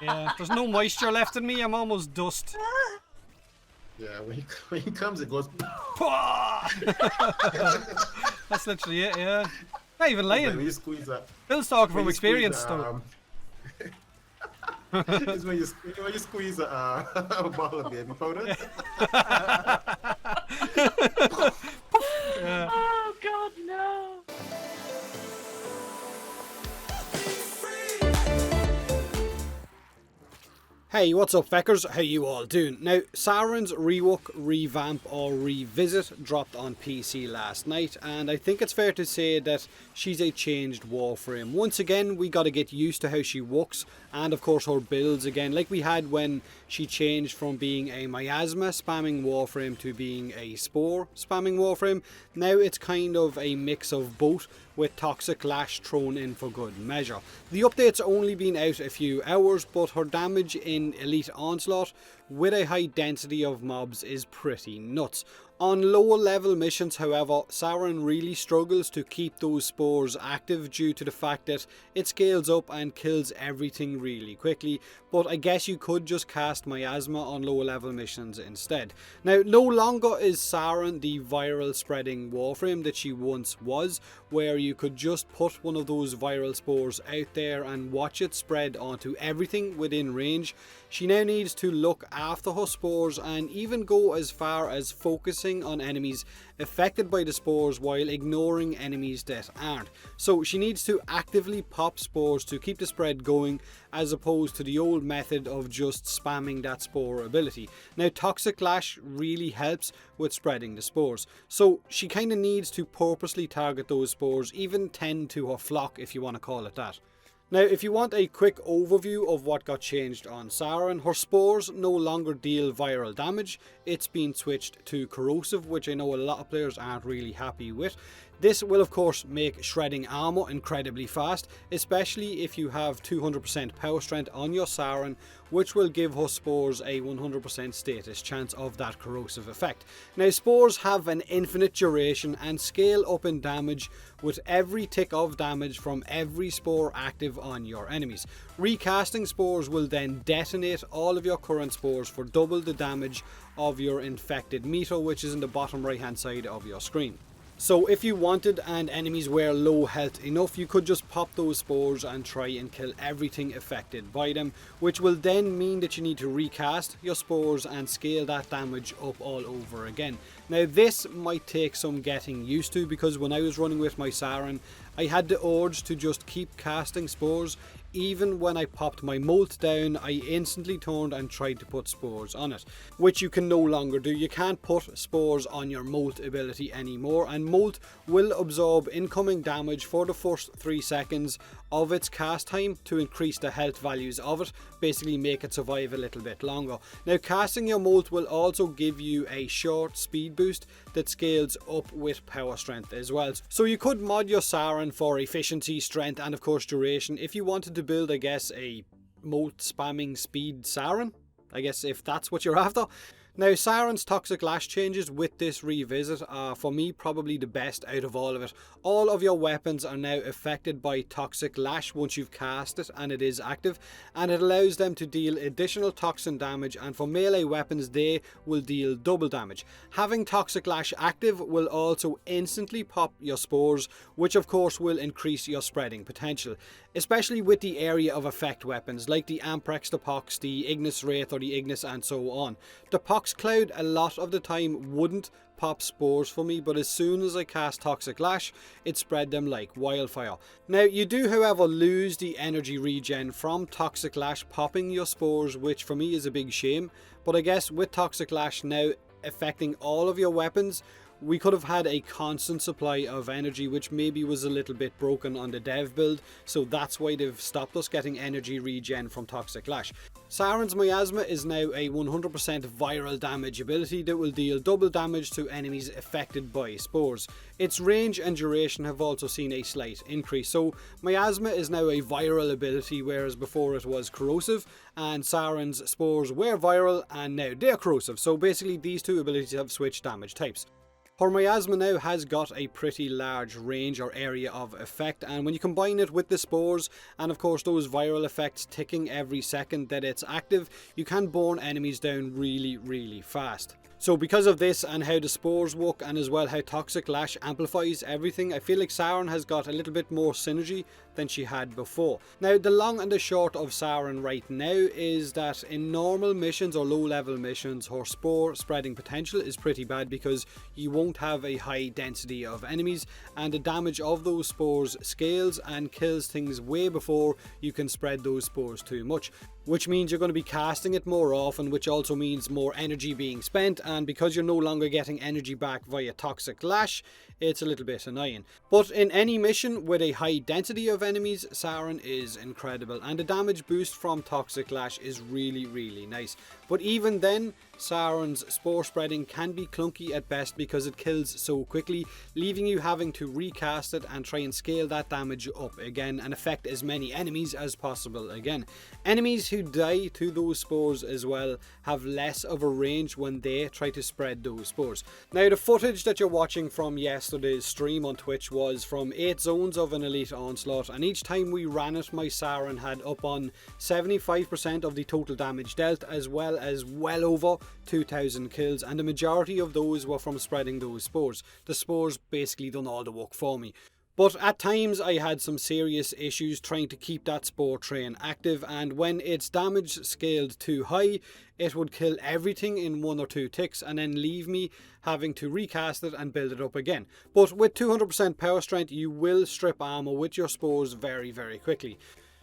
Yeah, there's no moisture left in me. I'm almost dust. Yeah, when he comes, it goes. That's literally it, yeah. Not even It's like lying. when you squeeze that. Bill's talking When from you squeeze experience, though. It's when you squeeze a bottle of baby powder. Yeah. Oh God, no! Hey, what's up, feckers? How you all doing? Now, Saryn's rework, revamp or revisit dropped on PC last night, and I think it's fair to say that she's a changed Warframe. Once again, we gotta get used to how she works, and of course her builds again, like we had when she changed from being a miasma spamming Warframe to being a spore spamming Warframe. Now it's kind of a mix of both, with Toxic Lash thrown in for good measure. The update's only been out a few hours, but her damage in Elite Onslaught with a high density of mobs is pretty nuts. On lower level missions, however, Saryn really struggles to keep those spores active due to the fact that it scales up and kills everything really quickly, but I guess you could just cast Miasma on lower level missions instead. Now, no longer is Saryn the viral spreading Warframe that she once was, where you could just put one of those viral spores out there and watch it spread onto everything within range. She now needs to look after her spores and even go as far as focusing on enemies affected by the spores while ignoring enemies that aren't. So she needs to actively pop spores to keep the spread going, as opposed to the old method of just spamming that spore ability. Now, Toxic Lash really helps with spreading the spores, so she kind of needs to purposely target those spores, even tend to her flock if you want to call it that. Now, if you want a quick overview of what got changed on Saryn, her spores no longer deal viral damage. It's been switched to corrosive, which I know a lot of players aren't really happy with. This will of course make shredding armor incredibly fast, especially if you have 200% power strength on your Saryn, which will give her spores a 100% status chance of that corrosive effect. Now, spores have an infinite duration and scale up in damage with every tick of damage from every spore active on your enemies. Recasting spores will then detonate all of your current spores for double the damage of your infected meter, which is in the bottom right hand side of your screen. So if you wanted and enemies were low health enough, you could just pop those spores and try and kill everything affected by them, which will then mean that you need to recast your spores and scale that damage up all over again. Now, this might take some getting used to, because when I was running with my Saryn, I had the urge to just keep casting spores. Even when I popped my molt down, I instantly turned and tried to put spores on it, which you can no longer do. You can't put spores on your molt ability anymore, and molt will absorb incoming damage for the first 3 seconds of its cast time to increase the health values of it, basically make it survive a little bit longer. Now, casting your molt will also give you a short speed boost that scales up with power strength as well. So you could mod your Saryn for efficiency, strength and of course duration if you wanted to build, I guess, a molt spamming speed Saryn, I guess, if that's what you're after. Now, Saryn's Toxic Lash changes with this revisit are, for me, probably the best out of all of it. All of your weapons are now affected by Toxic Lash once you've cast it and it is active, and it allows them to deal additional toxin damage, and for melee weapons they will deal double damage. Having Toxic Lash active will also instantly pop your spores, which of course will increase your spreading potential, especially with the area of effect weapons like the Amprex, the Pox, the Ignis Wraith or the Ignis and so on. The Pox Cloud a lot of the time wouldn't pop spores for me, but as soon as I cast Toxic Lash, it spread them like wildfire. Now, you do however lose the energy regen from Toxic Lash popping your spores, which for me is a big shame, but I guess with Toxic Lash now affecting all of your weapons, we could have had a constant supply of energy, which maybe was a little bit broken on the dev build, so that's why they've stopped us getting energy regen from Toxic Lash. Saryn's Miasma is now a 100% viral damage ability that will deal double damage to enemies affected by spores. Its range and duration have also seen a slight increase, so Miasma is now a viral ability, whereas before it was corrosive, and Saryn's spores were viral and now they're corrosive, so basically these two abilities have switched damage types. Her miasma now has got a pretty large range or area of effect, and when you combine it with the spores and of course those viral effects ticking every second that it's active, you can burn enemies down really fast. So because of this and how the spores work, and as well how Toxic Lash amplifies everything, I feel like Saryn has got a little bit more synergy than she had before. Now the long and the short of Saryn right now is that in normal missions or low level missions, her spore spreading potential is pretty bad because you won't have a high density of enemies, and the damage of those spores scales and kills things way before you can spread those spores too much. Which means you're going to be casting it more often, which also means more energy being spent, and because you're no longer getting energy back via Toxic Lash, it's a little bit annoying. But in any mission with a high density of enemies, Saryn is incredible, and the damage boost from Toxic Lash is really nice. But even then, Saryn's spore spreading can be clunky at best because it kills so quickly, leaving you having to recast it and try and scale that damage up again and affect as many enemies as possible again. Enemies who die to those spores as well have less of a range when they try to spread those spores. Now the footage that you're watching from yesterday's stream on Twitch was from 8 zones of an Elite Onslaught, and each time we ran it, my Saryn had up on 75% of the total damage dealt, as well as well over 2,000 kills, and the majority of those were from spreading those spores. The spores basically done all the work for me. But at times I had some serious issues trying to keep that spore train active, and when its damage scaled too high, it would kill everything in 1 or 2 ticks and then leave me having to recast it and build it up again. But with 200% power strength, you will strip armor with your spores very quickly.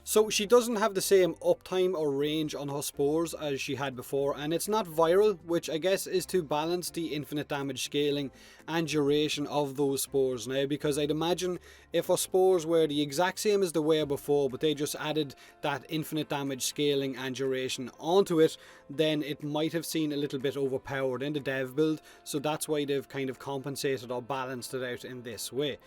So she doesn't have the same uptime or range on her spores as she had before, and it's not viral, which I guess is to balance the infinite damage scaling and duration of those spores now, because I'd imagine if her spores were the exact same as they were before but they just added that infinite damage scaling and duration onto it, then it might have seemed a little bit overpowered in the dev build, so that's why they've kind of compensated or balanced it out in this way.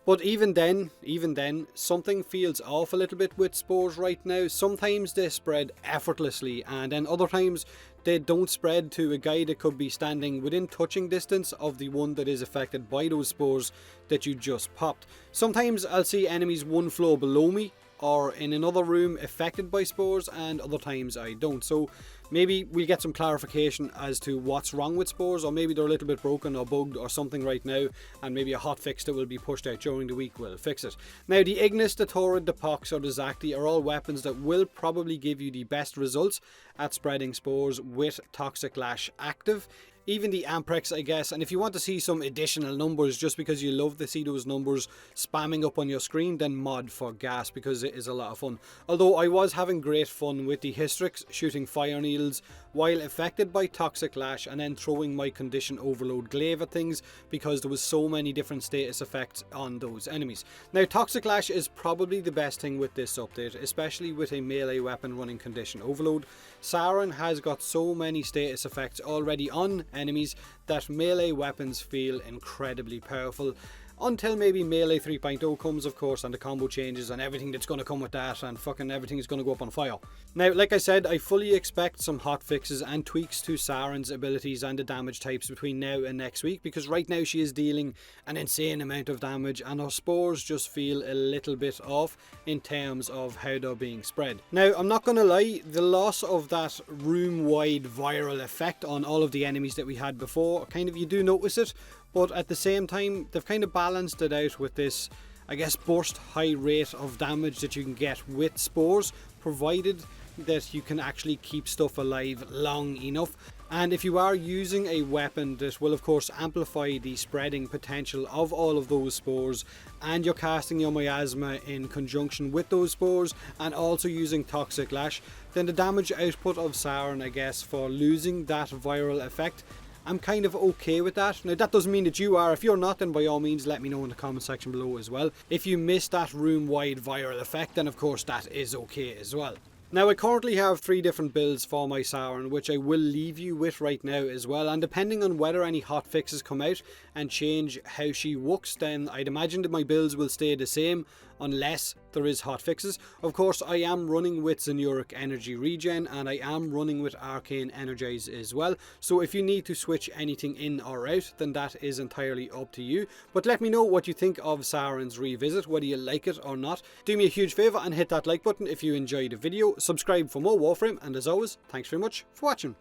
But even then, something feels off a little bit with spores right now. Sometimes they spread effortlessly, and then other times they don't spread to a guy that could be standing within touching distance of the one that is affected by those spores that you just popped. Sometimes I'll see enemies 1 floor below me or in another room affected by spores, and other times I don't. So maybe we'll get some clarification as to what's wrong with spores, or maybe they're a little bit broken or bugged or something right now, and maybe a hotfix that will be pushed out during the week will fix it. Now the Ignis, the Torrid, the Pox or the Zakti are all weapons that will probably give you the best results at spreading spores with Toxic Lash active. Even the Amprex, I guess, and if you want to see some additional numbers just because you love to see those numbers spamming up on your screen, then mod for gas, because it is a lot of fun. Although I was having great fun with the Hystrix shooting fire needles while affected by Toxic Lash, and then throwing my Condition Overload glaive at things because there was so many different status effects on those enemies. Now Toxic Lash is probably the best thing with this update, especially with a melee weapon running Condition Overload. Saryn has got so many status effects already on enemies that melee weapons feel incredibly powerful. Until maybe Melee 3.0 comes, of course, and the combo changes and everything that's going to come with that, and fucking everything is going to go up on fire. Now, like I said, I fully expect some hot fixes and tweaks to Saryn's abilities and the damage types between now and next week, because right now she is dealing an insane amount of damage and her spores just feel a little bit off in terms of how they're being spread. Now, I'm not going to lie, the loss of that room-wide viral effect on all of the enemies that we had before, kind of you do notice it, but at the same time, they've kind of balanced it out with this, I guess, burst high rate of damage that you can get with spores, provided that you can actually keep stuff alive long enough. And if you are using a weapon that will of course amplify the spreading potential of all of those spores, and you're casting your miasma in conjunction with those spores and also using Toxic Lash, then the damage output of Saryn, I guess, for losing that viral effect, I'm kind of okay with that. Now that doesn't mean that you are. If you're not, then by all means let me know in the comment section below as well. If you miss that room-wide viral effect, then of course that is okay as well. Now I currently have 3 different builds for my Saryn, which I will leave you with right now as well, and depending on whether any hotfixes come out and change how she works, then I'd imagine that my builds will stay the same, unless there is hotfixes. Of course, I am running with Zenuric Energy Regen, and I am running with Arcane Energize as well, so if you need to switch anything in or out, then that is entirely up to you. But let me know what you think of Saryn's Revisit, whether you like it or not. Do me a huge favour and hit that like button if you enjoyed the video, subscribe for more Warframe, and as always, thanks very much for watching.